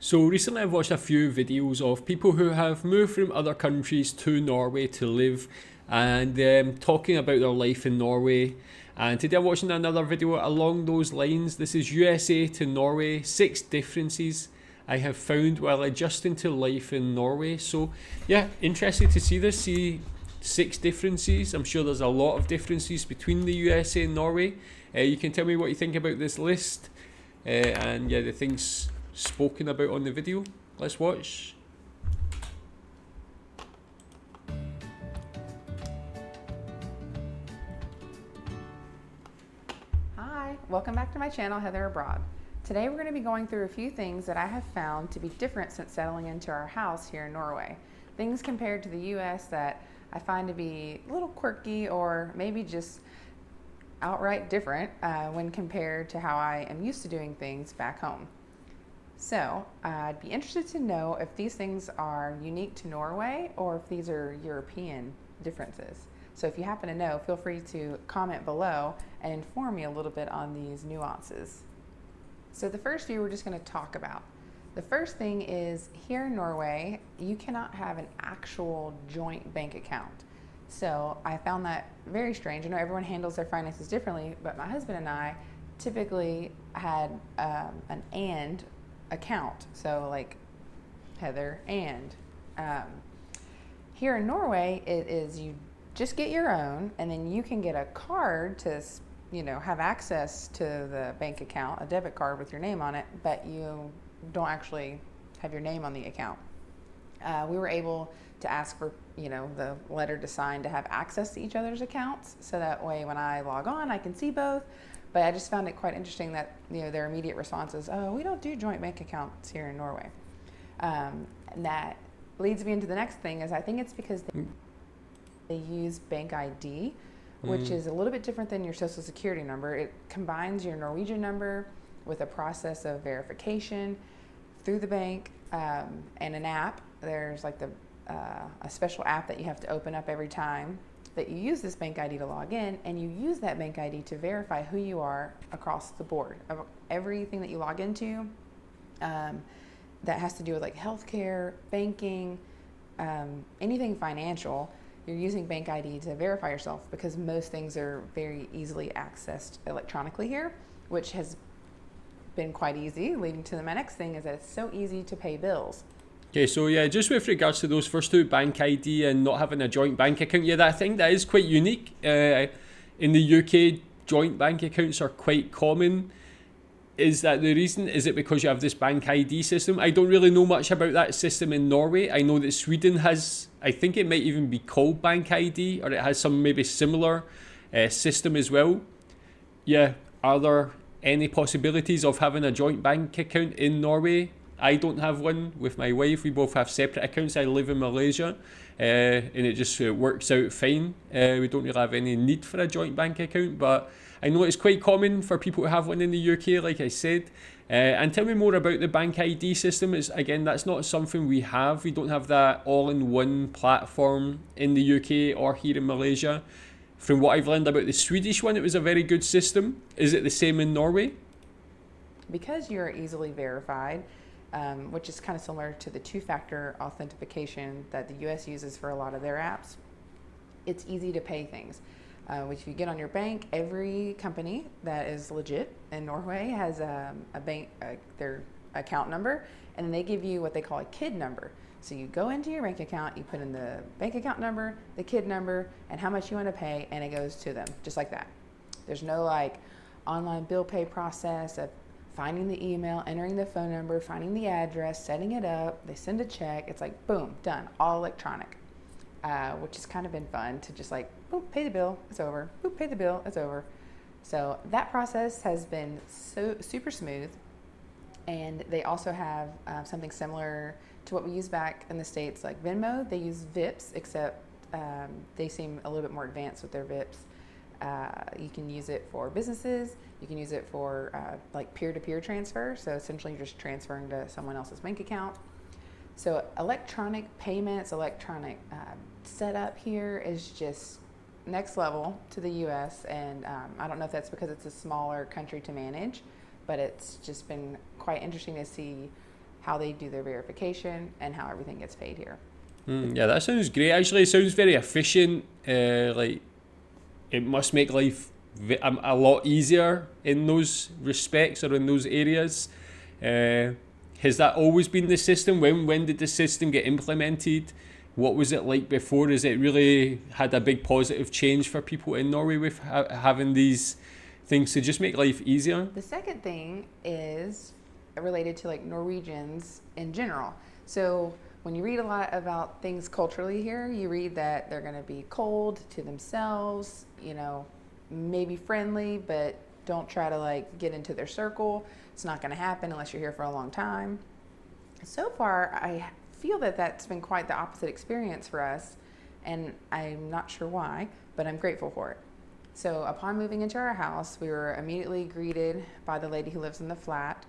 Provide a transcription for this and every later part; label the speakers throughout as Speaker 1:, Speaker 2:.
Speaker 1: So recently I've watched a few videos of people who have moved from other countries to Norway to live and talking about their life in Norway. And today I'm watching another video along those lines. This is USA to Norway, 6 differences I have found while adjusting to life in Norway. So yeah, interested to see this, see 6 differences. I'm sure there's a lot of differences between the USA and Norway. You can tell me what you think about this list and yeah, the things spoken about on the video. Let's watch.
Speaker 2: Hi, welcome back to my channel, Heather Abroad. Today we're going to be going through a few things that I have found to be different since settling into our house here in Norway. Things compared to the US that I find to be a little quirky or maybe just outright different when compared to how I am used to doing things back home. So I'd be interested to know if these things are unique to Norway or if these are European differences. So if you happen to know, feel free to comment below and inform me a little bit on these nuances. So the first few we're just going to talk about. The first thing is here in Norway, you cannot have an actual joint bank account. So I found that very strange. I know everyone handles their finances differently, but my husband and I typically had an and account. So like Heather and here in Norway, it is you just get your own, and then you can get a card to have access to the bank account, a debit card with your name on it, but you don't actually have your name on the account. We were able to ask for the letter to sign to have access to each other's accounts, so that way when I log on I can see both. But I just found it quite interesting that their immediate response is, "Oh, we don't do joint bank accounts here in Norway." And that leads me into the next thing is I think it's because they use bank ID, which is a little bit different than your social security number. It combines your Norwegian number with a process of verification through the bank and an app. There's like a special app that you have to open up every time that you use this bank ID to log in, and you use that bank ID to verify who you are across the board. Everything that you log into that has to do with like healthcare, banking, anything financial, you're using bank ID to verify yourself because most things are very easily accessed electronically here, which has been quite easy, leading to my next thing is that it's so easy to pay bills.
Speaker 1: Okay, so yeah, just with regards to those first two, bank ID and not having a joint bank account, yeah, I think that is quite unique. In the UK, joint bank accounts are quite common. Is that the reason? Is it because you have this bank ID system? I don't really know much about that system in Norway. I know that Sweden has, I think it might even be called bank ID, or it has some maybe similar system as well. Yeah, are there any possibilities of having a joint bank account in Norway? I don't have one with my wife. We both have separate accounts. I live in Malaysia and it just works out fine. We don't really have any need for a joint bank account, but I know it's quite common for people to have one in the UK, like I said. And tell me more about the bank ID system. Again, that's not something we have. We don't have that all-in-one platform in the UK or here in Malaysia. From what I've learned about the Swedish one, it was a very good system. Is it the same in Norway?
Speaker 2: Because you're easily verified, which is kind of similar to the two-factor authentication that the US uses for a lot of their apps, it's easy to pay things. Which if you get on your bank, every company that is legit in Norway has a bank, their account number, and then they give you what they call a KID number. So you go into your bank account, you put in the bank account number, the KID number, and how much you want to pay, and it goes to them, just like that. There's no like online bill pay process of finding the email, entering the phone number, finding the address, setting it up, they send a check, it's like boom, done, all electronic. Which has kind of been fun to just like, boop, pay the bill, it's over, boop, pay the bill, it's over. So that process has been so super smooth. And they also have something similar to what we use back in the States, like Venmo. They use VIPs, except they seem a little bit more advanced with their VIPs. You can use it for businesses. You can use it for like peer-to-peer transfer. So essentially you're just transferring to someone else's bank account. So electronic payments, electronic setup here is just next level to the US. And I don't know if that's because it's a smaller country to manage, but it's just been quite interesting to see how they do their verification, and how everything gets paid here.
Speaker 1: Yeah, that sounds great. Actually, it sounds very efficient. Like it must make life a lot easier in those respects or in those areas. Has that always been the system? When did the system get implemented? What was it like before? Has it really had a big positive change for people in Norway with having these things to just make life easier?
Speaker 2: The second thing is related to like Norwegians in general. So when you read a lot about things culturally here, you read that they're going to be cold to themselves, you know, maybe friendly, but don't try to like get into their circle. It's not going to happen unless you're here for a long time. So far, I feel that that's been quite the opposite experience for us, and I'm not sure why, but I'm grateful for it. So upon moving into our house, we were immediately greeted by the lady who lives in the flat,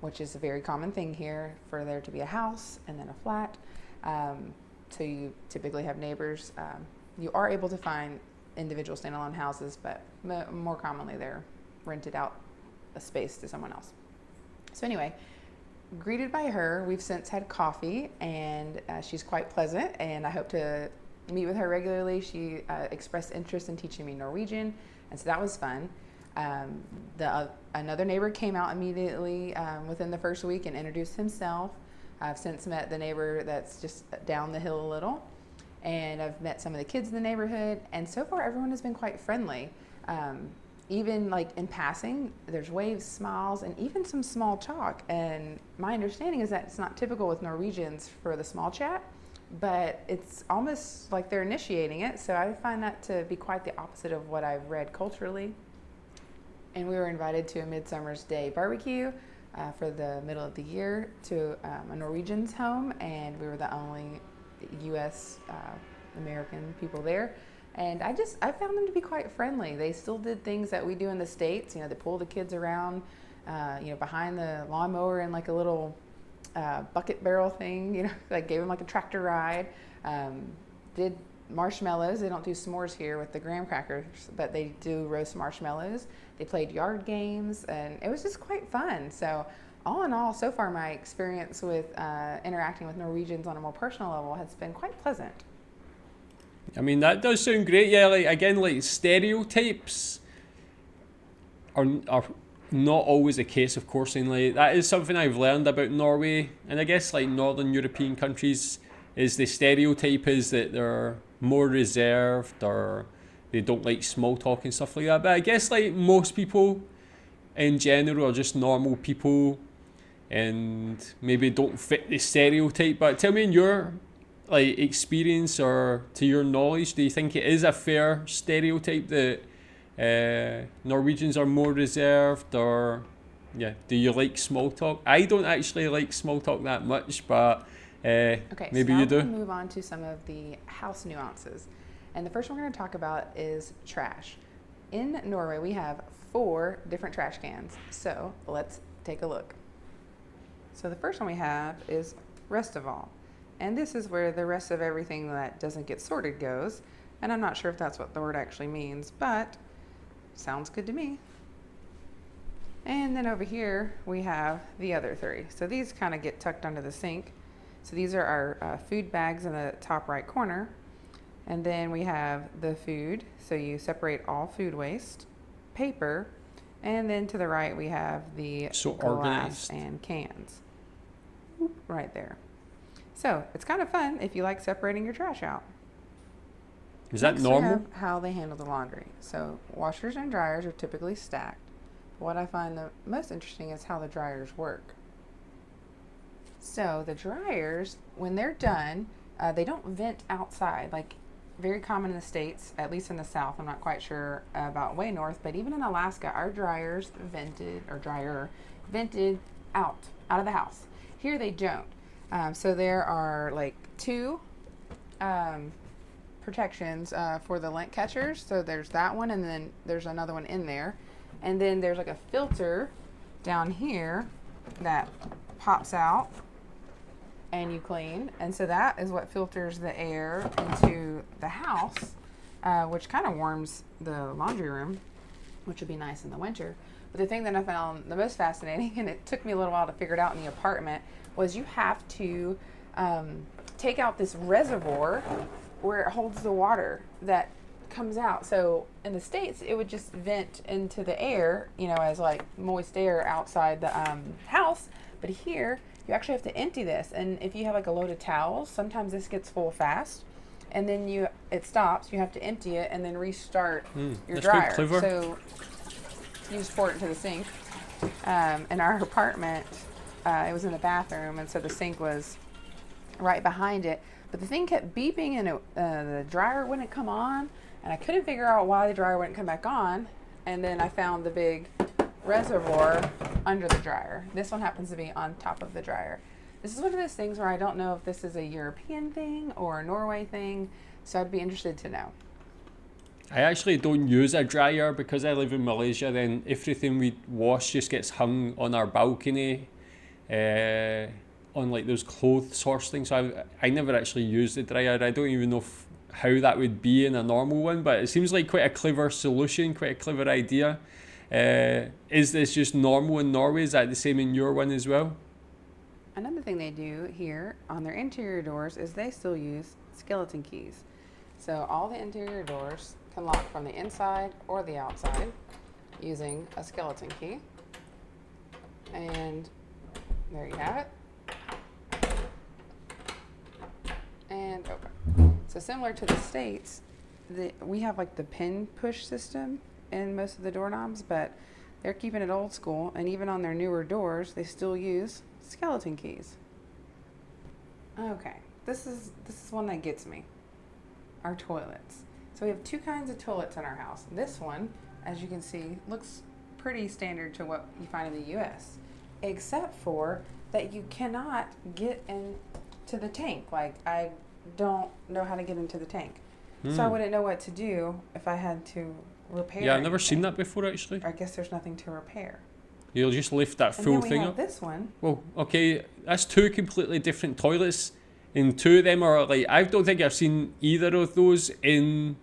Speaker 2: which is a very common thing here for there to be a house and then a flat. So you typically have neighbors. You are able to find individual standalone houses, but more commonly they're rented out a space to someone else. So anyway, greeted by her, we've since had coffee, and she's quite pleasant, and I hope to meet with her regularly. She expressed interest in teaching me Norwegian, and so that was fun. Another neighbor came out immediately within the first week and introduced himself. I've since met the neighbor that's just down the hill a little, and I've met some of the kids in the neighborhood, and so far everyone has been quite friendly. Even like in passing, there's waves, smiles, and even some small talk. And my understanding is that it's not typical with Norwegians for the small chat, but it's almost like they're initiating it. So I find that to be quite the opposite of what I've read culturally. And we were invited to a Midsummer's Day barbecue for the middle of the year to a Norwegian's home, and we were the only U.S. American people there. And I found them to be quite friendly. They still did things that we do in the States. You know, they pull the kids around, behind the lawnmower in like a little bucket barrel thing, you know, like gave them like a tractor ride. Did marshmallows. They don't do s'mores here with the graham crackers, but they do roast marshmallows. They played yard games, and it was just quite fun. So all in all, so far my experience with interacting with Norwegians on a more personal level has been quite pleasant.
Speaker 1: I mean, that does sound great. Yeah, like again, like stereotypes are not always the case, of course. And like that is something I've learned about Norway, and I guess like Northern European countries, is the stereotype is that they're more reserved or they don't like small talk and stuff like that. But I guess like most people in general are just normal people and maybe don't fit the stereotype. But tell me, in your like experience or to your knowledge, do you think it is a fair stereotype that Norwegians are more reserved, or do you like small talk? I don't actually like small talk that much, but
Speaker 2: okay,
Speaker 1: maybe
Speaker 2: so
Speaker 1: you do.
Speaker 2: We'll move on to some of the house nuances, and the first one we're going to talk about is trash. In Norway, we have 4 different trash cans, so let's take a look. So the first one we have is rest of all. And this is where the rest of everything that doesn't get sorted goes. And I'm not sure if that's what the word actually means, but sounds good to me. And then over here, we have the other 3. So these kind of get tucked under the sink. So these are our food bags in the top right corner. And then we have the food. So you separate all food waste, paper, and then to the right, we have the glass
Speaker 1: organized
Speaker 2: and cans. Right there. So it's kind of fun if you like separating your trash out.
Speaker 1: Is that normal?
Speaker 2: We have how they handle the laundry. So washers and dryers are typically stacked. What I find the most interesting is how the dryers work. So the dryers, when they're done, they don't vent outside. Like very common in the States, at least in the South. I'm not quite sure about way north, but even in Alaska, our dryers vented out of the house. Here they don't. So there are like 2 protections for the lint catchers. So there's that one, and then there's another one in there. And then there's like a filter down here that pops out and you clean. And so that is what filters the air into the house, which kind of warms the laundry room, which would be nice in the winter. But the thing that I found the most fascinating, and it took me a little while to figure it out in the apartment, was you have to take out this reservoir where it holds the water that comes out. So in the States, it would just vent into the air, you know, as like moist air outside the house. But here, you actually have to empty this. And if you have like a load of towels, sometimes this gets full fast. And then it stops, you have to empty it and then restart your dryer. So you just pour it into the sink. In our apartment, it was in the bathroom, and so the sink was right behind it. But the thing kept beeping, and the dryer wouldn't come on, and I couldn't figure out why the dryer wouldn't come back on. And then I found the big reservoir under the dryer. This one happens to be on top of the dryer. This is one of those things where I don't know if this is a European thing or a Norway thing, so I'd be interested to know.
Speaker 1: I actually don't use a dryer because I live in Malaysia. Then everything we wash just gets hung on our balcony, on like those clothes horse things. So I never actually use the dryer. I don't even know how that would be in a normal one, but it seems like quite a clever solution, quite a clever idea. Is this just normal in Norway? Is that the same in your one as well?
Speaker 2: Another thing they do here on their interior doors is they still use skeleton keys. So all the interior doors can lock from the inside or the outside using a skeleton key. And there you have it. And open. So similar to the States, we have like the pin push system in most of the doorknobs, but they're keeping it old school, and even on their newer doors, they still use skeleton keys. Okay, this is one that gets me. Our toilets. So we have two kinds of toilets in our house. This one, as you can see, looks pretty standard to what you find in the US, except for that you cannot get into the tank. Like, I don't know how to get into the tank. So I wouldn't know what to do if I had to repair
Speaker 1: Yeah, I've never
Speaker 2: anything.
Speaker 1: seen that before actually.
Speaker 2: I guess there's nothing to repair.
Speaker 1: You'll just lift that full
Speaker 2: and then we
Speaker 1: thing
Speaker 2: have
Speaker 1: up.
Speaker 2: This one.
Speaker 1: Well, okay, that's two completely different toilets, and two of them are like, I don't think I've seen either of those in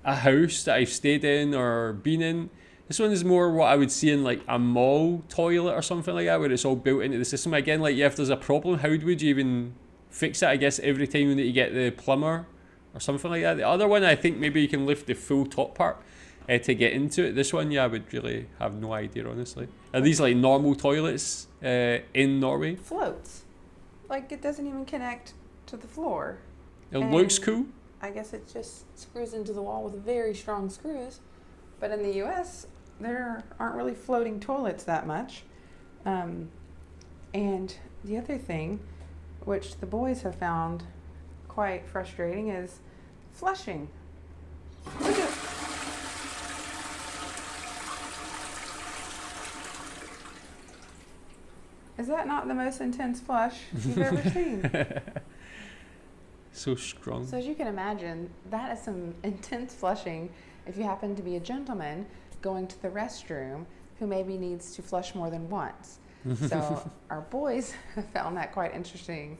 Speaker 1: a house that I've stayed in or been in. This one is more what I would see in like a mall toilet or something like that, where it's all built into the system. Again, like, yeah, if there's a problem, how would you even fix it? I guess every time you need to get the plumber or something like that. The other one, I think maybe you can lift the full top part to get into it. This one, yeah, I would really have no idea, honestly. Are these like normal toilets in Norway?
Speaker 2: Floats. Like, it doesn't even connect to the floor.
Speaker 1: It looks cool.
Speaker 2: I guess it just screws into the wall with very strong screws. But in the US, there aren't really floating toilets that much. And the other thing, which the boys have found quite frustrating, is flushing. Look at Is that not the most intense flush you've ever seen?
Speaker 1: So strong.
Speaker 2: So as you can imagine, that is some intense flushing if you happen to be a gentleman going to the restroom who maybe needs to flush more than once. So our boys found that quite interesting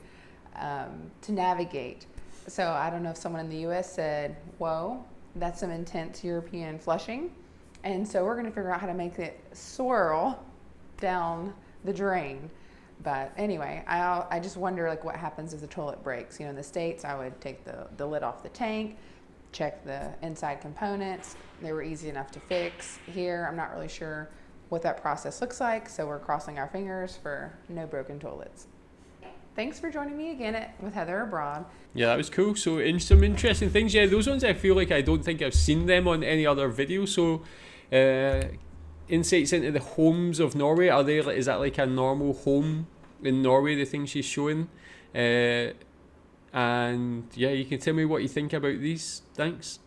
Speaker 2: to navigate. So I don't know if someone in the US said, whoa, that's some intense European flushing. And so we're going to figure out how to make it swirl down the drain. But anyway, I just wonder, like, what happens if the toilet breaks. You know, in the States, I would take the lid off the tank, check the inside components. They were easy enough to fix. Here, I'm not really sure what that process looks like, so we're crossing our fingers for no broken toilets. Thanks for joining me again with Heather Abroad.
Speaker 1: Yeah, that was cool. So, in some interesting things, yeah, those ones I feel like I don't think I've seen them on any other video. So, insights into the homes of Norway. Is that like a normal home in Norway, the things she's showing? And yeah, you can tell me what you think about these. Thanks.